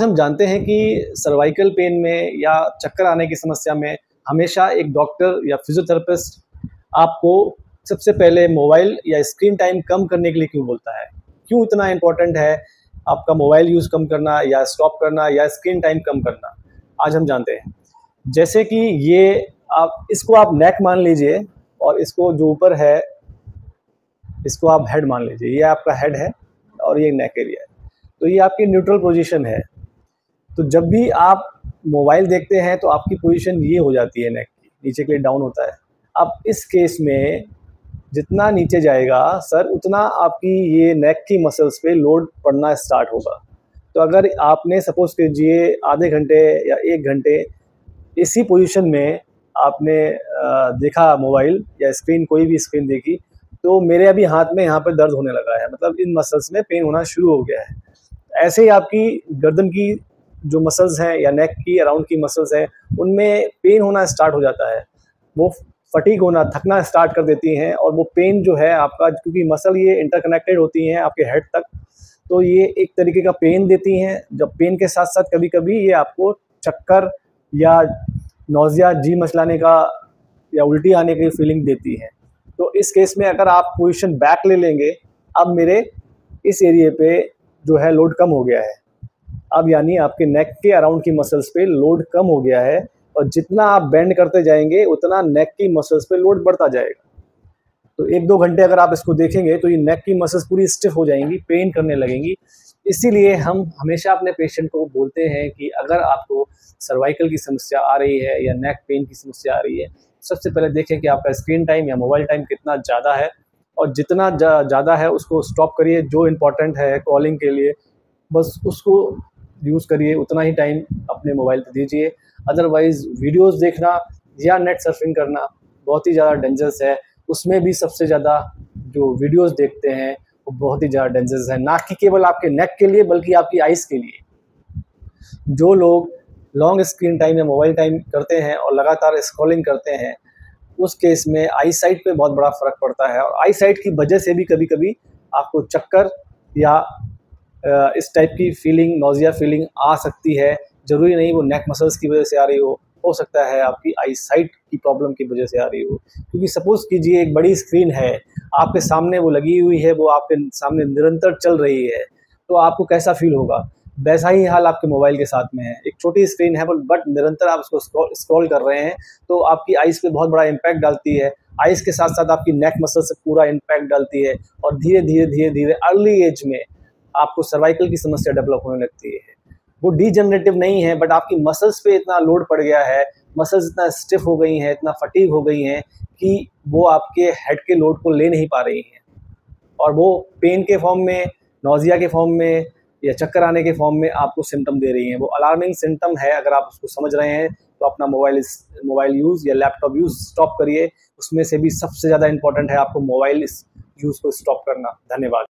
हम जानते हैं कि सर्वाइकल पेन में या चक्कर आने की समस्या में हमेशा एक डॉक्टर या फिजियोथेरेपिस्ट आपको सबसे पहले मोबाइल या स्क्रीन टाइम कम करने के लिए क्यों बोलता है? क्यों इतना इम्पोर्टेंट है आपका मोबाइल यूज़ कम करना या स्टॉप करना या स्क्रीन टाइम कम करना? आज हम जानते हैं। जैसे कि ये इसको आप नेक मान लीजिए और इसको जो ऊपर है, इसको आप हेड मान लीजिए। ये आपका हेड है और ये नेक एरिया है। तो ये आपकी न्यूट्रल पोजीशन है। तो जब भी आप मोबाइल देखते हैं तो आपकी पोजीशन ये हो जाती है नेक की, नीचे के लिए डाउन होता है। अब इस केस में जितना नीचे जाएगा सर, उतना आपकी ये नेक की मसल्स पे लोड पड़ना स्टार्ट होगा। तो अगर आपने सपोज़ कीजिए आधे घंटे या 1 घंटे इसी पोजीशन में आपने देखा मोबाइल या स्क्रीन, कोई भी स्क्रीन देखी, तो मेरे अभी हाथ में यहाँ पर दर्द होने लगा है, मतलब इन मसल्स में पेन होना शुरू हो गया है। ऐसे ही आपकी गर्दन की जो मसल्स हैं या नेक की अराउंड की मसल्स हैं, उनमें पेन होना स्टार्ट हो जाता है। वो फटीग होना, थकना स्टार्ट कर देती हैं और वो पेन जो है आपका, क्योंकि मसल ये इंटरकनेक्टेड होती हैं आपके हेड तक, तो ये एक तरीके का पेन देती हैं। जब पेन के साथ साथ कभी-कभी ये आपको चक्कर या नौज़िया, जी मचलाने का या उल्टी आने की फीलिंग देती हैं। तो इस केस में अगर आप पोजीशन बैक ले लेंगे, अब मेरे इस एरिया पे जो है लोड कम हो गया है। अब यानी आपके नेक के अराउंड की मसल्स पे लोड कम हो गया है और जितना आप बेंड करते जाएंगे उतना नेक की मसल्स पे लोड बढ़ता जाएगा। तो 1-2 घंटे अगर आप इसको देखेंगे तो ये नेक की मसल्स पूरी स्टिफ हो जाएंगी, पेन करने लगेंगी। इसीलिए हम हमेशा अपने पेशेंट को बोलते हैं कि अगर आपको सर्वाइकल की समस्या आ रही है या नेक पेन की समस्या आ रही है, सबसे पहले देखें कि आपका स्क्रीन टाइम या मोबाइल टाइम कितना ज़्यादा है, और जितना ज़्यादा है उसको स्टॉप करिए। जो इम्पोर्टेंट है कॉलिंग के लिए बस उसको यूज़ करिए, उतना ही टाइम अपने मोबाइल पे दीजिए। अदरवाइज़ वीडियोज़ देखना या नेट सर्फिंग करना बहुत ही ज़्यादा डेंजरस है। उसमें भी सबसे ज़्यादा जो वीडियोज़ देखते हैं वो बहुत ही ज़्यादा डेंजरस है, ना कि केवल आपके नेक के लिए बल्कि आपकी आइज़ के लिए। जो लोग लॉन्ग स्क्रीन टाइम या मोबाइल टाइम करते हैं और लगातार स्क्रॉलिंग करते हैं, उस केस में आई साइट पे बहुत बड़ा फ़र्क पड़ता है और आई साइट की वजह से भी कभी-कभी आपको चक्कर या इस टाइप की फीलिंग, नौज़िया फीलिंग आ सकती है। ज़रूरी नहीं वो नेक मसल्स की वजह से आ रही हो सकता है आपकी आई साइट की प्रॉब्लम की वजह से आ रही हो। क्योंकि सपोज़ कीजिए एक बड़ी स्क्रीन है, आपके सामने वो लगी हुई है, वो आपके सामने निरंतर चल रही है, तो आपको कैसा फ़ील होगा? वैसा ही हाल आपके मोबाइल के साथ में है। एक छोटी स्क्रीन है बट निरंतर आप उसको स्क्रॉल कर रहे हैं, तो आपकी आइज़ पे बहुत बड़ा इम्पैक्ट डालती है। आइज़ के साथ-साथ आपकी नेक मसल से पूरा इम्पैक्ट डालती है और धीरे-धीरे अर्ली एज में आपको सर्वाइकल की समस्या डेवलप होने लगती है। वो डीजेनरेटिव नहीं है बट आपकी मसल्स पे इतना लोड पड़ गया है, मसल्स इतना स्टिफ हो गई हैं, इतना फटीग हो गई हैं कि वो आपके हेड के लोड को ले नहीं पा रही हैं और वो पेन के फॉर्म में, नौज़िया के फॉर्म में या चक्कर आने के फॉर्म में आपको सिम्पटम दे रही हैं। वो अलार्मिंग सिम्पटम है। अगर आप उसको समझ रहे हैं तो अपना मोबाइल यूज़ या लैपटॉप यूज़ स्टॉप करिए। उसमें से भी सबसे ज़्यादा इम्पोर्टेंट है आपको मोबाइल यूज़ को स्टॉप करना। धन्यवाद।